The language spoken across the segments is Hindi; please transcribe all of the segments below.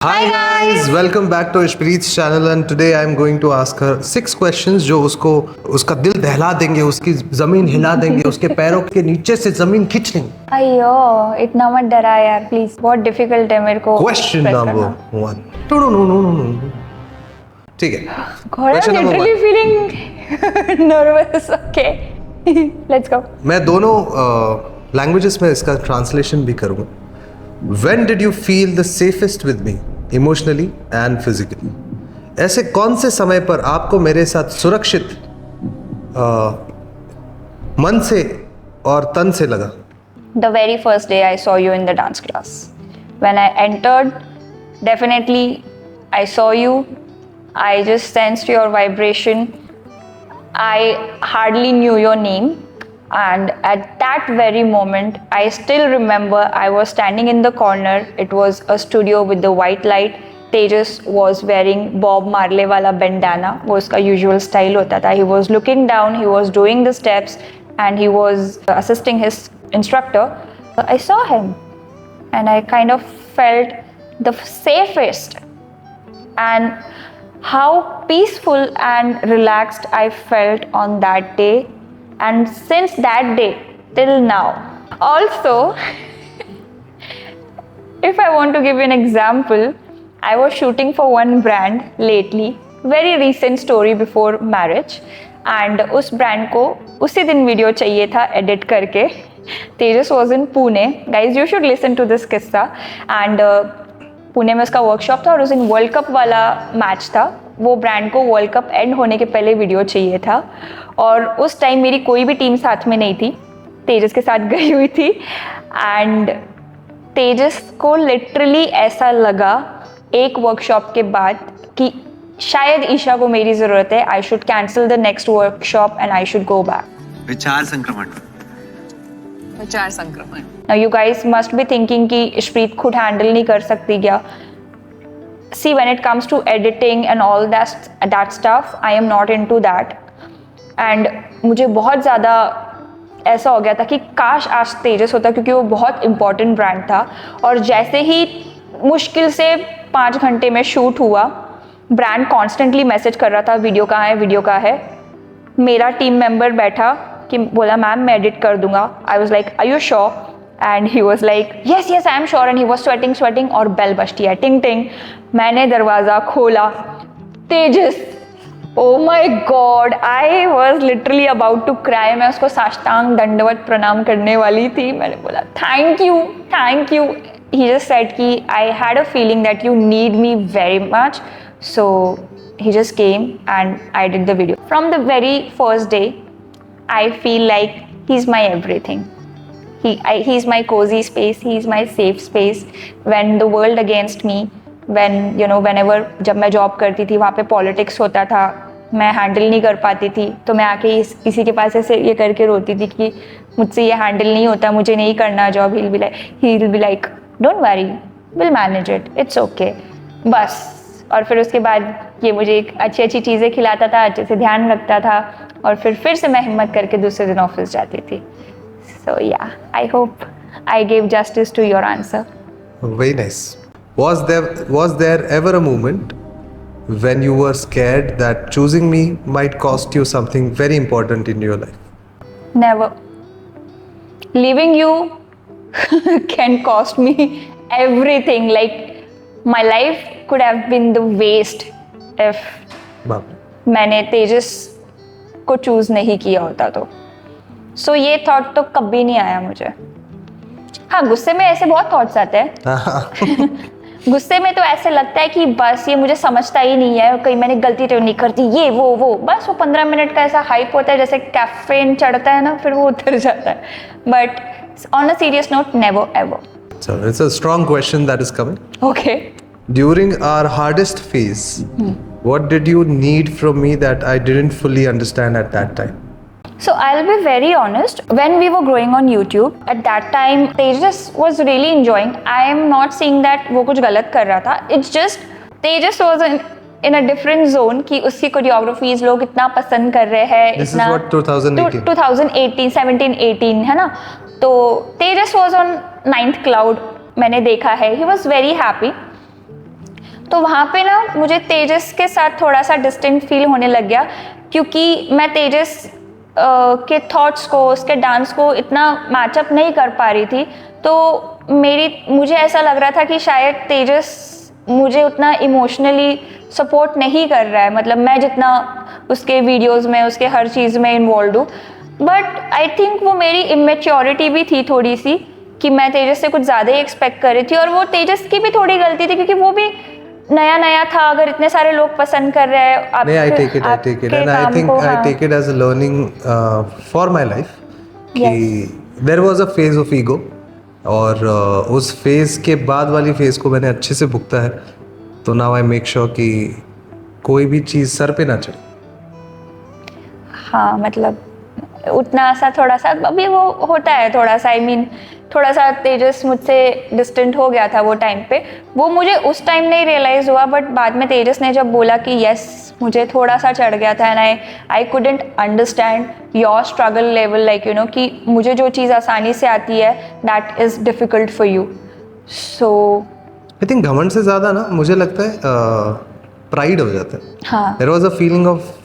Hi guys, welcome back to Ishpreet's channel and today I am going to ask her 6 questions जो उसको उसका दिल दहला देंगे, उसकी जमीन हिला देंगे, उसके पैरों के नीचे से जमीन खींच लेंगे। अयो इतना मत डरा यार प्लीज, बहुत डिफिकल्ट है मेरे को। Question number 1. No. ठीक है। Question number literally 1. Feeling nervous. Okay let's go. मैं दोनों लैंग्वेजेस में इसका ट्रांसलेशन भी करूँगा। When did you feel the safest with me, emotionally and physically? ऐसे कौन से समय पर आपको मेरे साथ सुरक्षित मन से और तन से लगा? The very first day I saw you in the dance class. When I entered, definitely I saw you. I just sensed your vibration. I hardly knew your name. And at that very moment, I still remember I was standing in the corner. It was a studio with the white light. Tejas was wearing Bob Marley wala bandana. वो उसका usual style होता था. He was looking down, he was doing the steps and he was assisting his instructor. I saw him and I kind of felt the safest and how peaceful and relaxed I felt on that day. And since that day till now, also, if I want to give you an example, I was shooting for one brand lately, very recent story before marriage, and उस brand को उसी दिन वीडियो चाहिए था edit करके. Tejas was in Pune. Guys, you should listen to this किस्सा. And पुणे में उसका वर्कशॉप था और उस दिन वर्ल्ड कप वाला मैच था. वो ब्रांड को वर्ल्ड कप एंड होने के पहले वीडियो चाहिए था और उस टाइम मेरी कोई भी टीम साथ में नहीं थी. तेजस के साथ गई हुई थी एंड तेजस को लिटरली ऐसा लगा एक वर्कशॉप के बाद कि शायद ईशा को मेरी ज़रूरत है. I should cancel the next workshop and I should go back. विचार संक्रमण. Now you guys must be thinking कि इशप्रीत खुद हैंडल नहीं कर सकती क्या? See, when it comes to editing and all that stuff, I am not into that. And मुझे बहुत ज़्यादा ऐसा हो गया था कि काश आज तेजस होता क्योंकि वो बहुत इम्पोर्टेंट ब्रांड था. और जैसे ही मुश्किल से 5 घंटे में शूट हुआ, ब्रांड कॉन्स्टेंटली मैसेज कर रहा था वीडियो कहाँ है. मेरा टीम मेंबर बैठा कि बोला मैम मैं एडिट कर दूंगा. I was like are you sure? And he was like yes I am sure. And he was sweating और बेल बजती है टिंग टिंग. मैंने दरवाज़ा खोला. Tejas, oh my God, I was literally about to cry. मैं उसको साष्टांग दंडवत प्रणाम करने वाली थी. मैंने बोला thank you. He just said कि I had a feeling that you need me very much. So he just came and I did the video. From the very first day, I feel like he's my everything. He's my cozy space. He's my safe space. When the world against me, when whenever जब मैं जॉब करती थी वहाँ पे पॉलिटिक्स होता था, मैं हैंडल नहीं कर पाती थी तो मैं आके किसी के पास ऐसे ये करके रोती थी कि मुझसे ये हैंडल नहीं होता, मुझे नहीं करना job. He'll be like don't worry, we'll manage it, it's okay. बस. और फिर उसके बाद ये मुझे अच्छी चीज़ें खिलाता था, अच्छे से ध्यान रखता था और फिर से मैं हिम्मत करके दूसरे दिन ऑफिस जाती थी. So yeah, I hope I gave justice to your answer. Very nice. Was there ever a moment when you were scared that choosing me might cost you something very important in your life? Never. Leaving you can cost me everything. Like my life could have been the waste if मैंने तेजस को चूज नहीं किया होता तो. सो ये थॉट तो कभी नहीं आया मुझे. हाँ, गुस्से में ऐसे बहुत थॉट्स आते हैं. गुस्से में तो ऐसे लगता है कि बस ये मुझे समझता ही नहीं है, कहीं मैंने गलती तो नहीं करती, ये वो बस वो 15 मिनट का ऐसा हाइप होता है जैसे कैफीन चढ़ता है ना, फिर वो उतर जाता है. But on a serious note, never ever. So it's a strong question that is coming. Okay. During our hardest phase, what did you need from me that I didn't fully understand at that time? So I'll be very honest, when we were growing on YouTube, at that time Tejas was really enjoying. I am not saying that वो कुछ गलत कर रहा था. It's just Tejas was in a different zone कि उसकी कोरियोग्राफीज लोग इतना पसंद कर रहे हैं. This is what 2018. 2018, 17, 18 है ना. तो Tejas was on 9th cloud. मैंने देखा है. He was very happy. तो वहाँ पे ना मुझे तेजस के साथ थोड़ा सा डिस्टिंक्ट फील होने लग गया, क्योंकि मैं तेजस के थॉट्स को, उसके डांस को इतना मैचअप नहीं कर पा रही थी। तो मुझे ऐसा लग रहा था कि शायद तेजस मुझे उतना इमोशनली सपोर्ट नहीं कर रहा है, मतलब मैं जितना उसके वीडियोस में, उसके हर चीज़ में इन्वॉल्व हूँ। बट आई थिंक वो मेरी इमेच्योरिटी भी थी थोड़ी सी, कि मैं तेजस से कुछ ज़्यादा ही एक्सपेक्ट कर रही थी, और वो तेजस की भी थोड़ी गलती थी, क्योंकि वो भी नया नया था। अगर इतने सारे लोग पसंद कर रहे हैं नहीं, I take it and I think I take it as a learning for my life कि there was a phase of ego, और उस फेज के बाद वाली फेज को मैंने अच्छे से भुगता है। तो नाउ आई मेक श्योर कि कोई भी चीज़ सर पे ना चढ़े। हाँ, मतलब उतना सा थोड़ा सा अभी वो होता है थोड़ा सा, आई मीन थोड़ा सा तेजस मुझसे डिस्टेंट हो गया था वो टाइम पे। वो मुझे उस टाइम नहीं रियलाइज हुआ, बट बाद में तेजस ने जब बोला कि यस मुझे थोड़ा सा चढ़ गया था, and I couldn't understand your struggle level, like you know, कि मुझे जो चीज़ आसानी से आती है that is difficult for you. So I think घमंड से ज़्यादा ना मुझे लगता है प्राइड हो जाता है। हाँ, there was a feeling of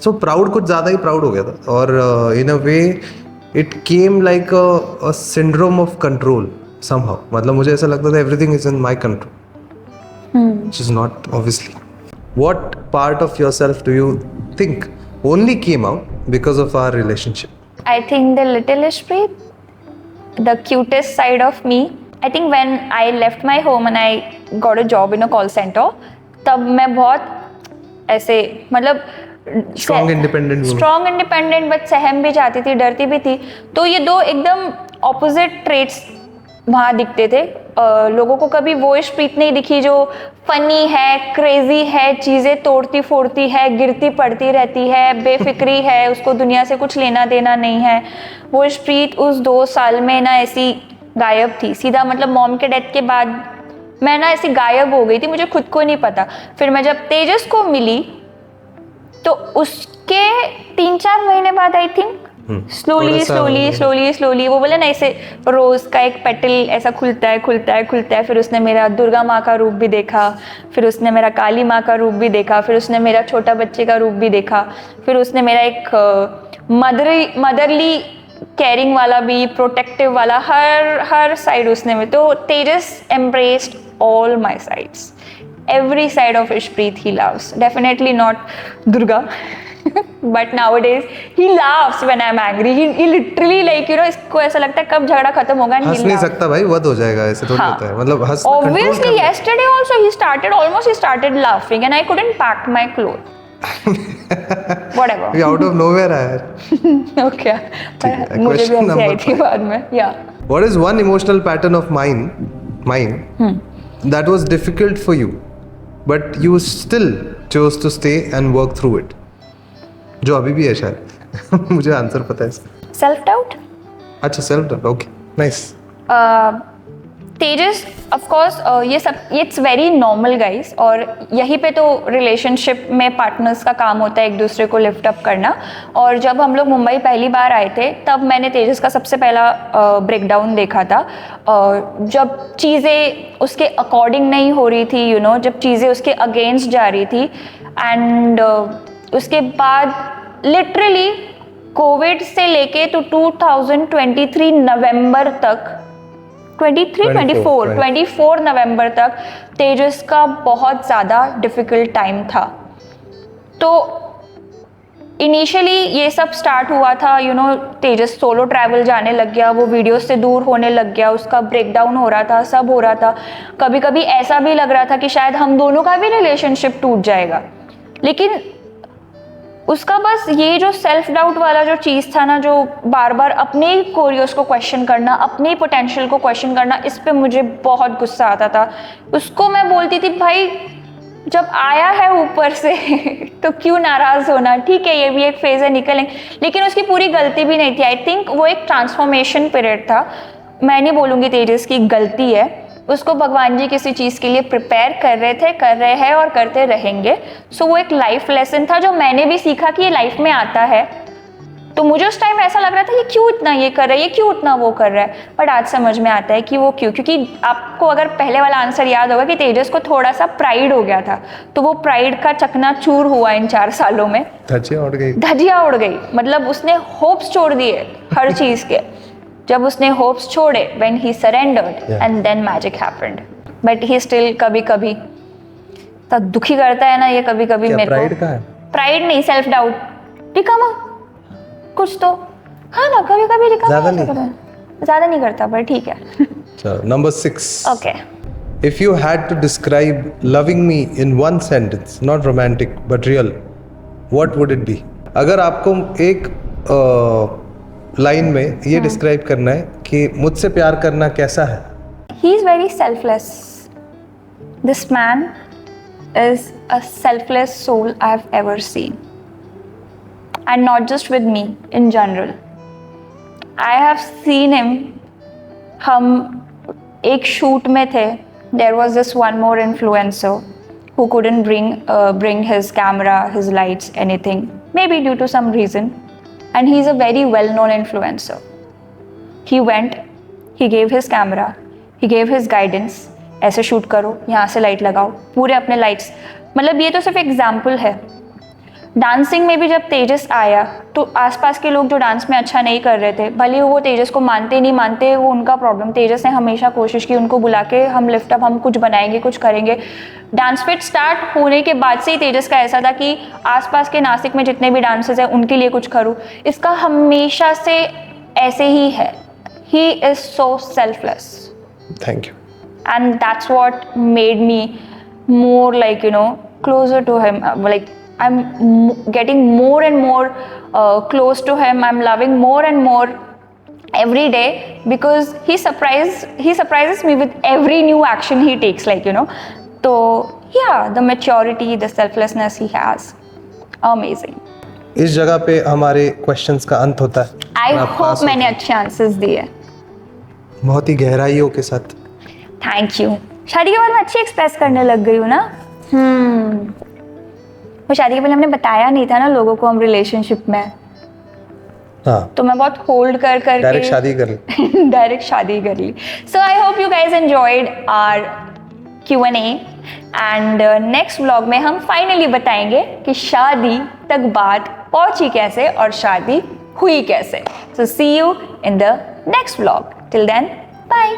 so proud, कुछ ज़्यादा ही प्राउड हो गया था, और in a way it came like a syndrome of control somehow. मतलब मुझे ऐसा लगता था everything is in my control, which is not obviously. What part of yourself do you think only came out because of our relationship? I think the little Ishpreet, the cutest side of me. I think when I left my home and I got a job in a call center, तब मैं बहुत ऐसे मतलब स्ट्रॉन्ग इंडिपेंडेंट बट सहम भी जाती थी, डरती भी थी। तो ये दो एकदम ऑपोजिट ट्रेट्स वहाँ दिखते थे। लोगों को कभी वो इशप्रीत नहीं दिखी जो फनी है, क्रेजी है, चीज़ें तोड़ती फोड़ती है, गिरती पड़ती रहती है, बेफिक्री है, उसको दुनिया से कुछ लेना देना नहीं है। वो इशप्रीत उस 2 साल में ना ऐसी गायब थी सीधा, मतलब मॉम के डेथ के बाद मैं ना ऐसी गायब हो गई थी, मुझे खुद को नहीं पता। फिर मैं जब तेजस को मिली तो उसके 3-4 महीने बाद आई थिंक स्लोली वो बोले ना, ऐसे रोज का एक पेटल ऐसा खुलता है। फिर उसने मेरा दुर्गा माँ का रूप भी देखा, फिर उसने मेरा काली माँ का रूप भी देखा, फिर उसने मेरा छोटा बच्चे का रूप भी देखा, फिर उसने मेरा एक मदरली केयरिंग वाला भी, प्रोटेक्टिव वाला, हर साइड उसने में। तो Tejas embraced all my sides, every side of Ishpreet he loves. Definitely not Durga. But nowadays he laughs when I'm angry. He literally like you know, इसको ऐसा लगता है कब झगड़ा खत्म होगा। हंस नहीं सकता भाई, वध हो जाएगा, ऐसे थोड़ी होता है। मतलब हंस Obviously yesterday also he started laughing and I couldn't pack my clothes. Whatever. ये out of nowhere आया। Okay. मुझे भी हंसी आई थी बाद में। Yeah. What is one emotional pattern of mine that was difficult for you, but you still chose to stay and work through it? जो अभी भी है शायद। मुझे आंसर पता है इसका। Self doubt. अच्छा, self doubt, okay, nice. Tejas of course ये सब इट्स वेरी नॉर्मल गाइस, और यहीं पे तो रिलेशनशिप में पार्टनर्स का काम होता है एक दूसरे को लिफ्ट अप करना। और जब हम लोग मुंबई पहली बार आए थे तब मैंने तेजस का सबसे पहला ब्रेकडाउन देखा था। जब चीज़ें उसके अकॉर्डिंग नहीं हो रही थी, यू नो, जब चीज़ें उसके अगेंस्ट जा रही थी, एंड उसके बाद लिटरली कोविड से लेके तो 2023 नवंबर तक 24 नवंबर तक तेजस का बहुत ज़्यादा डिफ़िकल्ट टाइम था। तो इनिशियली ये सब स्टार्ट हुआ था, you know, Tejas solo travel जाने लग गया, वो वीडियो से दूर होने लग गया, उसका ब्रेकडाउन हो रहा था, सब हो रहा था। कभी कभी ऐसा भी लग रहा था कि शायद हम दोनों का भी रिलेशनशिप टूट जाएगा। लेकिन उसका बस ये जो सेल्फ डाउट वाला जो चीज़ था ना, जो बार बार अपने कोरियोस को क्वेश्चन करना, अपने पोटेंशियल को क्वेश्चन करना, इस पे मुझे बहुत गुस्सा आता था। उसको मैं बोलती थी, भाई जब आया है ऊपर से तो क्यों नाराज़ होना, ठीक है ये भी एक फेज़ है, निकलेंगे। लेकिन उसकी पूरी गलती भी नहीं थी। आई थिंक वो एक ट्रांसफॉर्मेशन पीरियड था। मैं नहीं बोलूँगी तेजस की गलती है, उसको भगवान जी किसी चीज़ के लिए प्रिपेयर कर रहे हैं और करते रहेंगे। सो वो एक लाइफ लेसन था जो मैंने भी सीखा कि ये लाइफ में आता है। तो मुझे उस टाइम ऐसा लग रहा था ये क्यों इतना ये कर रहा है, ये क्यों इतना वो कर रहा है, बट आज समझ में आता है कि वो क्यों, क्योंकि आपको अगर पहले वाला आंसर याद होगा कि तेजस को थोड़ा सा प्राइड हो गया था, तो वो प्राइड का चकनाचूर हुआ इन 4 सालों में, धज्जियां उड़ गई। धज्जियां उड़ गई, मतलब उसने होप्स छोड़ दिए हर चीज के। जब उसने होप्स छोड़े, when he surrendered, and then magic happened. But he still कभी कभी तो दुखी करता है ना ये कभी कभी मेरे को। प्राइड का है? प्राइड नहीं, सेल्फ डाउट दिखामा कुछ तो, हाँ ना, कभी कभी दिखामा, ज्यादा नहीं करता पर ठीक है। चलो, number 6। Okay, If you had to describe loving me in one sentence, not romantic but real, what would it be? अगर आपको एक लाइन में ये डिस्क्राइब करना है कि मुझसे प्यार करना कैसा है? he is very selfless. This man is a selfless soul I have ever seen, and not just with me, in general. I have seen him. हम एक शूट में थे. There was this one more influencer who couldn't bring his camera, his lights, anything, maybe due to some reason, and he's a very well-known influencer. He went, he gave his camera, he gave his guidance, ऐसे शूट करो, यहाँ से लाइट लगाओ, पूरे अपने लाइट्स, मतलब ये तो सिर्फ एग्जाम्पल है। डांसिंग में भी जब तेजस आया तो आसपास के लोग जो डांस में अच्छा नहीं कर रहे थे, भले वो तेजस को मानते नहीं मानते, वो उनका प्रॉब्लम, तेजस ने हमेशा कोशिश की उनको बुला के हम लिफ्ट अप, हम कुछ बनाएंगे, कुछ करेंगे। डांस फिट स्टार्ट होने के बाद से ही तेजस का ऐसा था कि आसपास के नासिक में जितने भी डांसर्स हैं उनके लिए कुछ करूँ। इसका हमेशा से ऐसे ही है। He is so selfless. Thank you. And that's what made me more, like, you know, closer to him. Like, I'm getting more and more close to him. I'm loving more and more every day because he surprises me with every new action he takes, like, you know. So yeah, the maturity, the selflessness he has, amazing. इस जगह पे हमारे क्वेश्चंस का अंत होता है। I hope मैंने अच्छे आंसर्स दिए, बहुत ही गहराइयों के साथ। Thank you. शादी के बाद मैं अच्छी एक्सप्रेस करने लग गई हूँ ना। वो शादी के पहले हमने बताया नहीं था ना लोगों को हम रिलेशनशिप में, हाँ, तो मैं बहुत होल्ड कर डायरेक्ट शादी कर ली। डायरेक्ट शादी कर ली। So I hope you guys enjoyed our Q&A and next vlog में हम फाइनली बताएंगे कि शादी तक बात पहुंची कैसे और शादी हुई कैसे। So see you in the next vlog. Till then, bye.